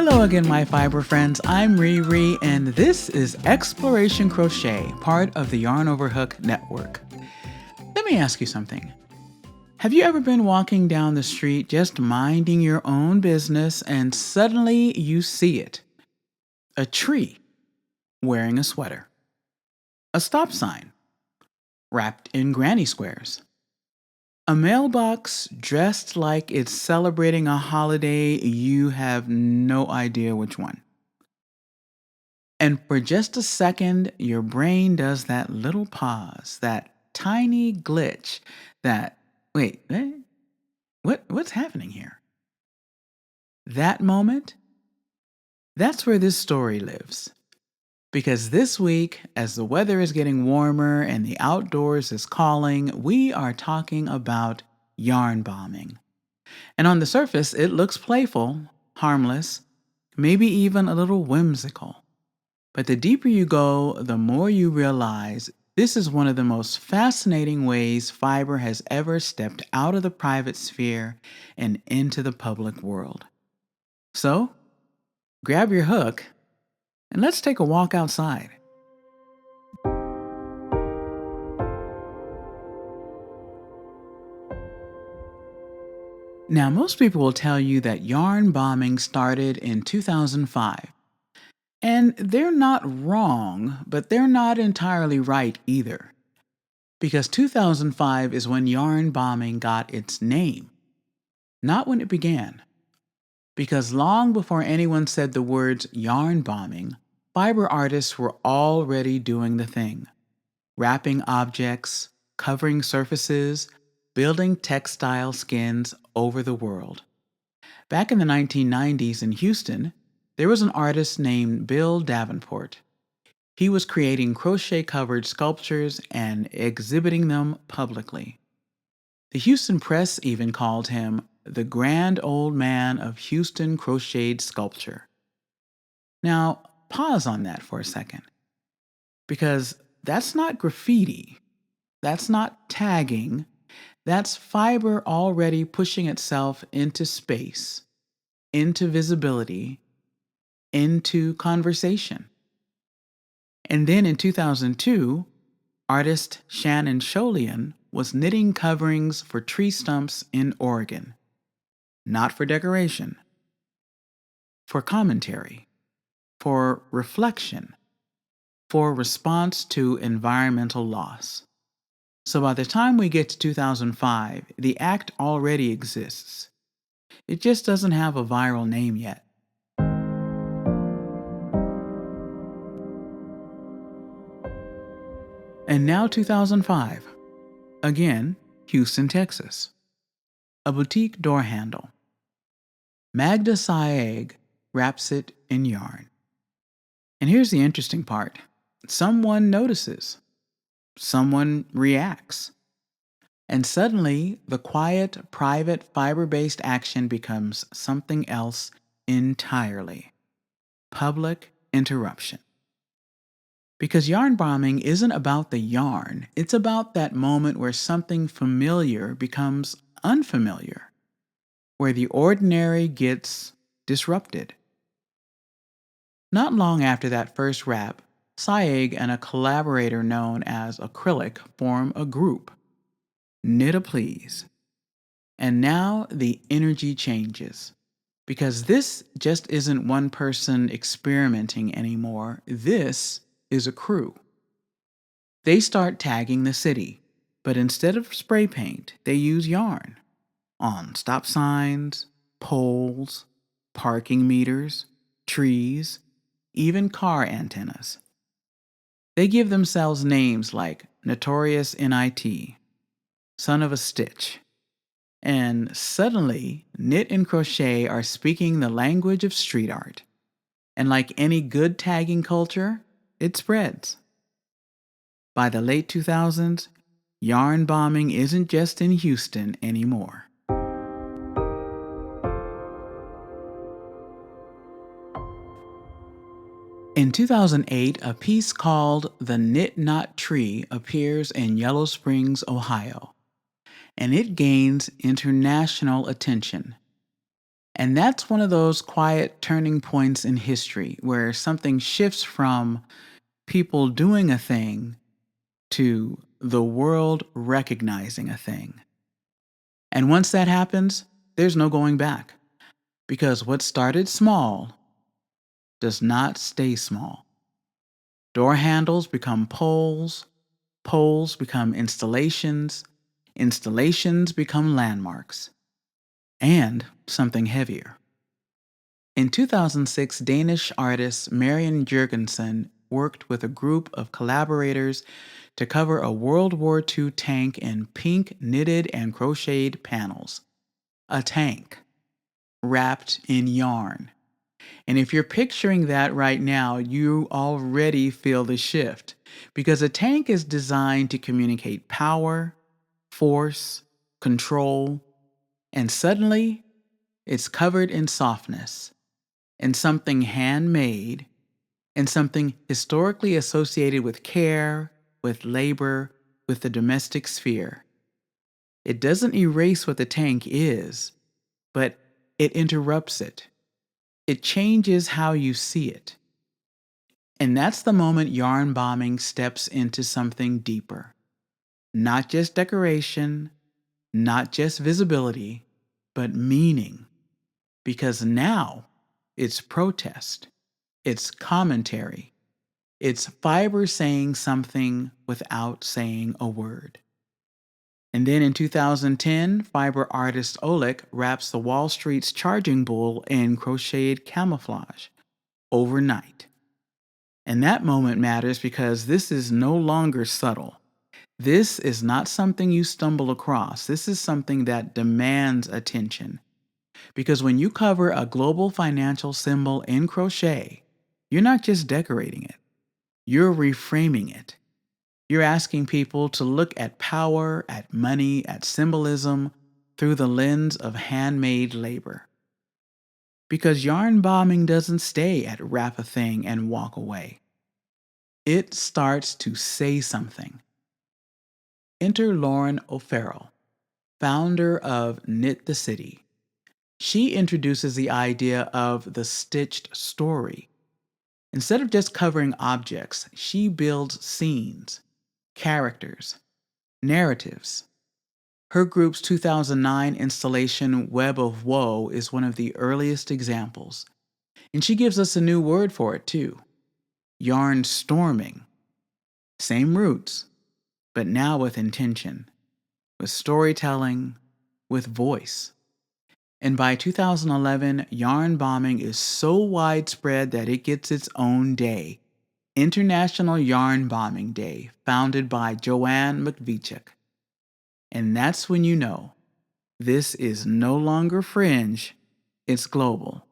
Hello again, my fiber friends. I'm Riri, and this is Exploration Crochet, part of the Yarn Over Hook network. Let me ask you something. Have you ever been walking down the street just minding your own business and suddenly you see it? A tree wearing a sweater. A stop sign wrapped in granny squares. A mailbox dressed like it's celebrating a holiday you have no idea which one. And for just a second, your brain does that little pause, that tiny glitch, that, what's happening here? That moment, that's where this story lives. Because this week, as the weather is getting warmer and the outdoors is calling, we are talking about yarn bombing. And on the surface, it looks playful, harmless, maybe even a little whimsical. But the deeper you go, the more you realize this is one of the most fascinating ways fiber has ever stepped out of the private sphere and into the public world. So, grab your hook and let's take a walk outside. Now, most people will tell you that yarn bombing started in 2005. And they're not wrong, but they're not entirely right either. Because 2005 is when yarn bombing got its name, not when it began. Because long before anyone said the words yarn bombing, fiber artists were already doing the thing. Wrapping objects, covering surfaces, building textile skins over the world. Back in the 1990s in Houston, there was an artist named Bill Davenport. He was creating crochet-covered sculptures and exhibiting them publicly. The Houston Press even called him the grand old man of Houston crocheted sculpture. Now, pause on that for a second. Because that's not graffiti. That's not tagging. That's fiber already pushing itself into space, into visibility, into conversation. And then in 2002, artist Shannon Sholian was knitting coverings for tree stumps in Oregon. Not for decoration, for commentary, for reflection, for response to environmental loss. So by the time we get to 2005, the act already exists. It just doesn't have a viral name yet. And now 2005. Again, Houston, Texas. A boutique door handle. Magda Sayeg wraps it in yarn. And here's the interesting part. Someone notices. Someone reacts. And suddenly, the quiet, private, fiber-based action becomes something else entirely. Public interruption. Because yarn bombing isn't about the yarn, it's about that moment where something familiar becomes unfamiliar, where the ordinary gets disrupted. Not long after that first wrap, Sayeg and a collaborator known as Acrylic form a group, Knitta Please. And now the energy changes. Because this just isn't one person experimenting anymore, this is a crew. They start tagging the city, but instead of spray paint, they use yarn on stop signs, poles, parking meters, trees, even car antennas. They give themselves names like Notorious NIT, Son of a Stitch, and suddenly knit and crochet are speaking the language of street art. And like any good tagging culture, it spreads. By the late 2000s, yarn bombing isn't just in Houston anymore. In 2008, a piece called The Knit Knot Tree appears in Yellow Springs, Ohio, and it gains international attention. And that's one of those quiet turning points in history where something shifts from people doing a thing to the world recognizing a thing. And once that happens, there's no going back, because what started small does not stay small. Door handles become poles, poles become installations, installations become landmarks, and something heavier. In 2006, Danish artist Marian Jurgensen worked with a group of collaborators to cover a World War II tank in pink knitted and crocheted panels. A tank wrapped in yarn. And if you're picturing that right now, you already feel the shift, because a tank is designed to communicate power, force, control, and suddenly it's covered in softness, in something handmade, in something historically associated with care, with labor, with the domestic sphere. It doesn't erase what the tank is, but it interrupts it. It changes how you see it. And that's the moment yarn bombing steps into something deeper. Not just decoration, not just visibility, but meaning. Because now it's protest, it's commentary, it's fiber saying something without saying a word. And then in 2010, fiber artist Oleg wraps the Wall Street's charging bull in crocheted camouflage overnight. And that moment matters because this is no longer subtle. This is not something you stumble across. This is something that demands attention. Because when you cover a global financial symbol in crochet, you're not just decorating it, you're reframing it. You're asking people to look at power, at money, at symbolism through the lens of handmade labor. Because yarn bombing doesn't stay at wrap a thing and walk away. It starts to say something. Enter Lauren O'Farrell, founder of Knit the City. She introduces the idea of the stitched story. Instead of just covering objects, she builds scenes, characters, narratives. Her group's 2009 installation Web of Woe is one of the earliest examples. And she gives us a new word for it too: yarn storming. Same roots, but now with intention, with storytelling, with voice. And by 2011, yarn bombing is so widespread that it gets its own day, International Yarn Bombing Day, founded by Joanne McVichuk. And that's when you know this is no longer fringe, it's global.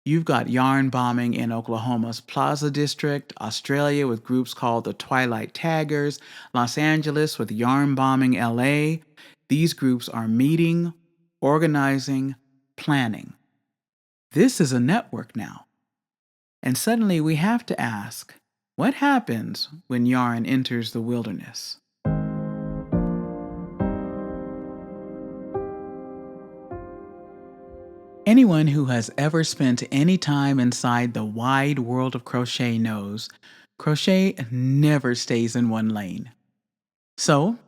You've got yarn bombing in Oklahoma's Plaza District, Australia with groups called the Twilight Taggers, Los Angeles with yarn bombing LA. These groups are meeting, organizing, planning. This is a network now. And suddenly we have to ask, what happens when yarn enters the wilderness? Anyone who has ever spent any time inside the wide world of crochet knows crochet never stays in one lane. So,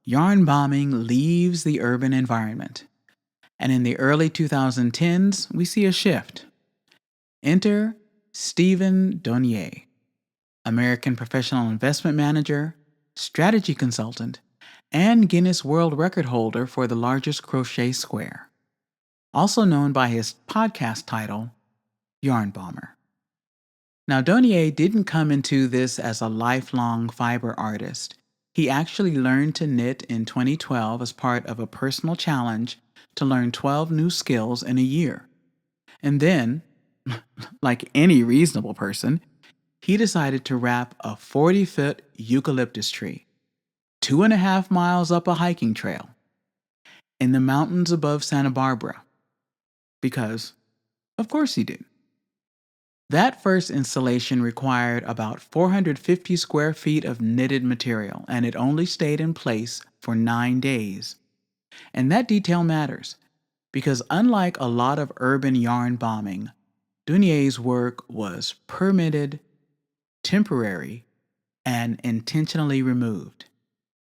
yarn bombing leaves the urban environment. And in the early 2010s, we see a shift. Enter Stephen Duneier, American professional investment manager, strategy consultant, and Guinness World Record holder for the largest crochet square. Also known by his podcast title, Yarn Bomber. Now, Duneier didn't come into this as a lifelong fiber artist. He actually learned to knit in 2012 as part of a personal challenge to learn 12 new skills in a year. And then, like any reasonable person, he decided to wrap a 40-foot eucalyptus tree, 2.5 miles up a hiking trail, in the mountains above Santa Barbara. Because, of course he did. That first installation required about 450 square feet of knitted material, and it only stayed in place for 9 days. And that detail matters, because unlike a lot of urban yarn bombing, Duneier's work was permitted, temporary, and intentionally removed.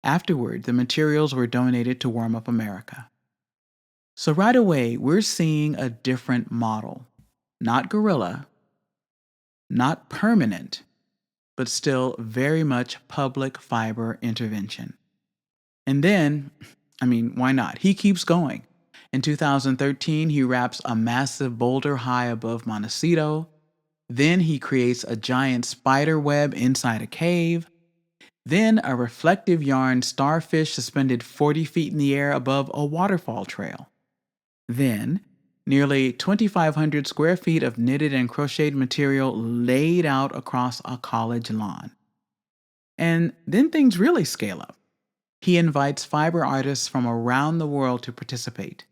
Afterward, the materials were donated to Warm Up America. So right away, we're seeing a different model. Not guerrilla, not permanent, but still very much public fiber intervention. And then, why not? He keeps going. In 2013, he wraps a massive boulder high above Montecito. Then he creates a giant spider web inside a cave. Then a reflective yarn starfish suspended 40 feet in the air above a waterfall trail. Then, nearly 2,500 square feet of knitted and crocheted material laid out across a college lawn. And then things really scale up. He invites fiber artists from around the world to participate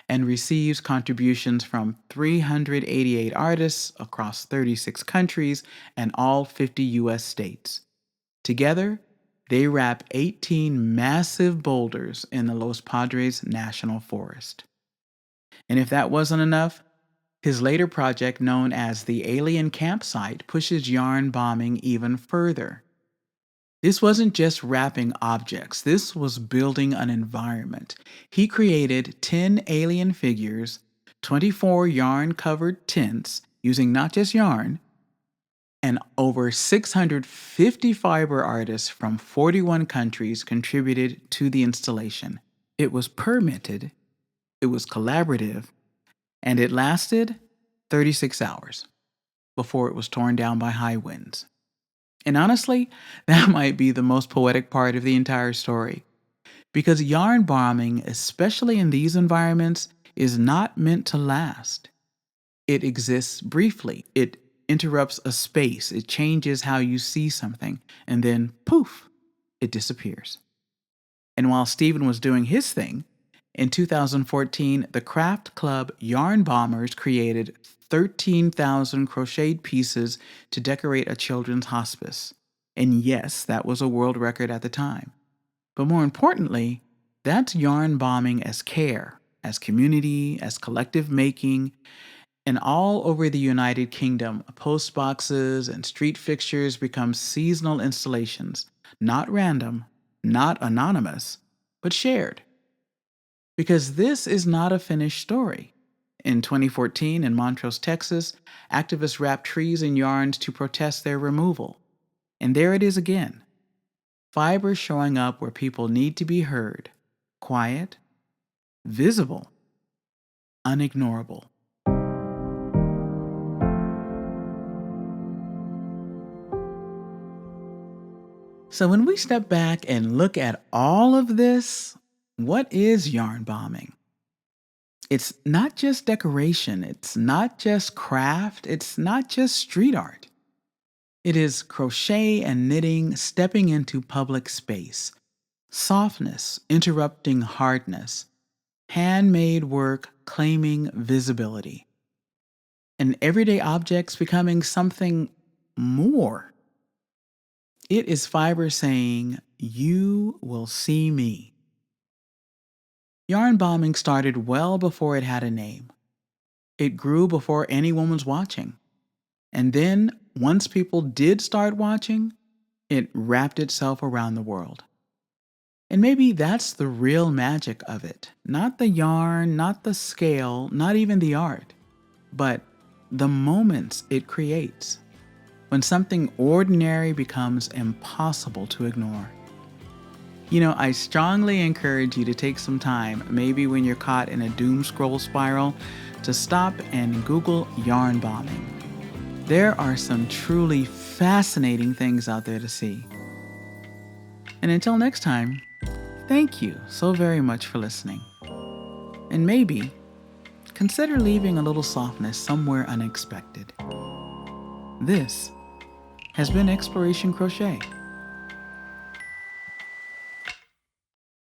and receives contributions from 388 artists across 36 countries and all 50 U.S. states. Together, they wrap 18 massive boulders in the Los Padres National Forest. And if that wasn't enough, his later project, known as the Alien Campsite, pushes yarn bombing even further. This wasn't just wrapping objects, this was building an environment. He created 10 alien figures, 24 yarn-covered tents using not just yarn, and over 650 fiber artists from 41 countries contributed to the installation. It was permitted, it was collaborative, and it lasted 36 hours before it was torn down by high winds. And honestly, that might be the most poetic part of the entire story. Because yarn bombing, especially in these environments, is not meant to last. It exists briefly. It interrupts a space. It changes how you see something. And then, poof, it disappears. And while Stephen was doing his thing, in 2014, the Craft Club Yarn Bombers created 13,000 crocheted pieces to decorate a children's hospice. And yes, that was a world record at the time. But more importantly, that's yarn bombing as care, as community, as collective making. And all over the United Kingdom, post boxes and street fixtures become seasonal installations, not random, not anonymous, but shared. Because this is not a finished story. In 2014, in Montrose, Texas, activists wrapped trees in yarns to protest their removal. And there it is again. Fibers showing up where people need to be heard. Quiet, visible, unignorable. So when we step back and look at all of this, what is yarn bombing? It's not just decoration, it's not just craft, it's not just street art. It is crochet and knitting stepping into public space, softness interrupting hardness, handmade work claiming visibility, and everyday objects becoming something more. It is fiber saying, "You will see me." Yarn bombing started well before it had a name. It grew before anyone was watching. And then, once people did start watching, it wrapped itself around the world. And maybe that's the real magic of it. Not the yarn, not the scale, not even the art, but the moments it creates. When something ordinary becomes impossible to ignore. I strongly encourage you to take some time, maybe when you're caught in a doom scroll spiral, to stop and Google yarn bombing. There are some truly fascinating things out there to see. And until next time, thank you so very much for listening. And maybe consider leaving a little softness somewhere unexpected. This has been Exploration Crochet.